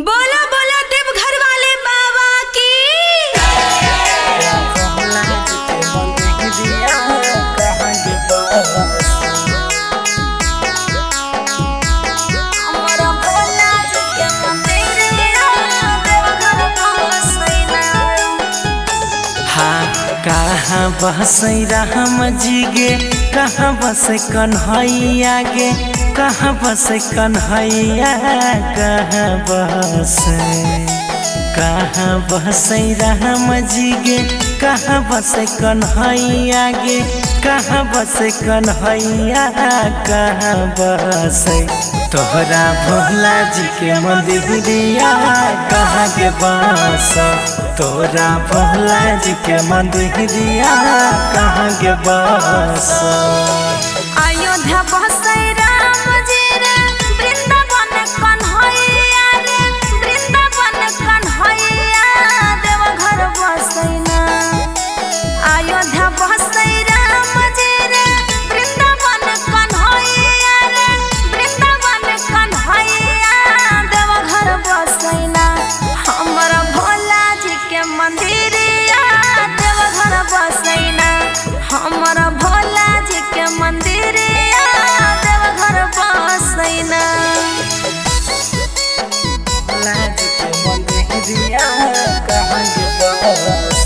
बोलो बोलो देवघर वाले बाबा की। कहाँ बसै राम जी गे, कहाँ बसै कन्हैया गे, कहाँ बसै कन्हैया, कहाँ बसै राम जी गे, कहाँ बसै कन्हैया गे, कहाँ बसै कन्हैया, कहाँ बसै तोहरा भोला जी के मंदिरिया, कहाँ के बस तोरा भोला जी के मंदिरिया, कहाँ के बस। अयोध्या बसै राम जी रे, वृंदावन कन्हैया रे, वृंदावन कन्हैया, देवघर बसै ना। अयोध्या बसै राम जी रे, वृंदावन कन्हैया रे, वृंदावन कन्हैया, देवघर बसै ना। हमर भोला जी के मंदिरिया, देवघर बसै ना। हमर भोला जी के मंदिरिया, देवघर बसै ना। भोला जी के मंदिरिया, कहाँ के बस।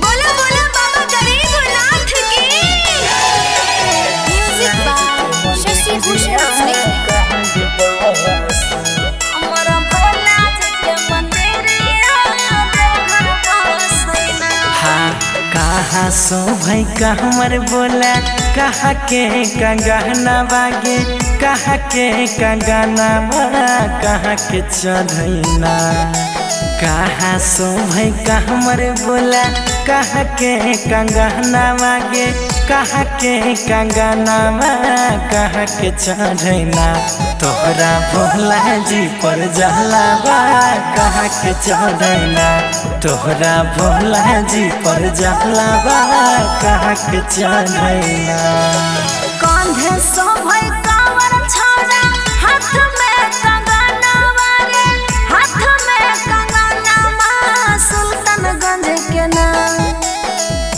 बोलो बोलो बाबा गरीबनाथ की। Music by Shashi Bhushan Singh. कहाँ के बस। हमर भोला जी के मंदिरिया, देवघर बसै ना। कहाँ सो भाई हमर बोला, कहाँ के कंगना बागे, कहाँ के कंगना बा, कहाँ के चढ़ैना। कहाँ सो भाई हमर बोला, कहाँ के कंगना बागे, कहाँ के कंगना बा, कहाँ के चढ़ैना। तोहरा भोला जी पर जहलावा, कहाँ के चढ़ैना। तोहरा भोला जी पर जहलावा, कहाँ के चढ़ैना। कांधे शोभै कांवर छौरा, हाथ में कंगनवा रे, हाथ में कंगनवा, सुल्तानगंज के ना।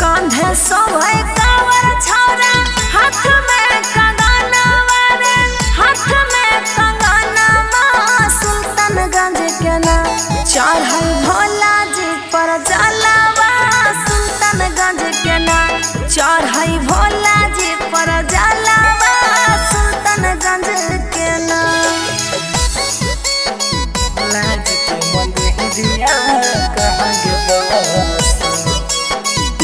कांधे शोभै कांवर छौरा, हाथ में कंगनवा रे, हाथ में कंगनवा, सुल्तानगंज के ना। चढ़ै भोला जी पर जलवा, सुल्तानगंज के ना। चढ़ै भोला जी पर जलवा, सुल्तानगंज के ना। भोला जी के मंदिरिया, कहाँ के बस।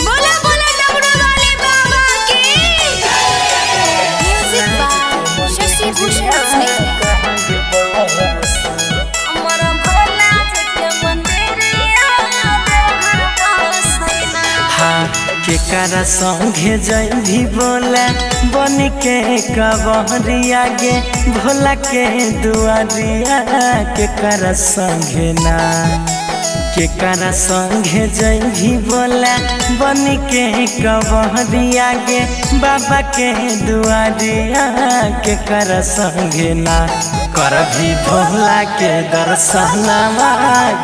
बोला बोला डमरू वाले बाबा की। Music by Shashi Bhushan Singh. कहाँ के बस। हमर भोला जी के मंदिरिया, देवघर बसै ना। केकरा संगे जैभी बोला, बन के कबहरिया गे, भोला के दुआरिया, केकरा संगे ना। केकरा संगे जैभी बोला, बन के कबहरिया गे, बाबा के दुआरिया, केकरा संगे ना। करभी भोला के दर्शनवा,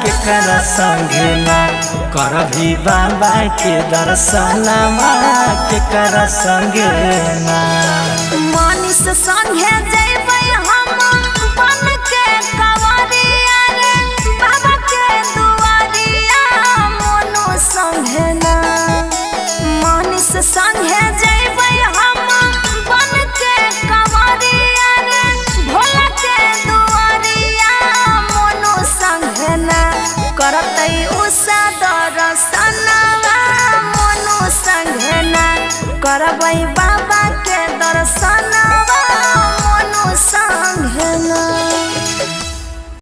केकरा संगे ना। करभी बाबा के दर्शनवा, केकरा संगे ना। मानिस संगे जैबै हम, बन के कंवरिया रे, बाबा के दुआरिया, मोनू संगे ना। मानिस संगे जैबै हम, बन के कंवरिया रे, भोला के दुआरिया, मोनू संगे ना। करतै उषा दर्शनवा, मोनू संगे ना। करबै बाबा के दर्शन।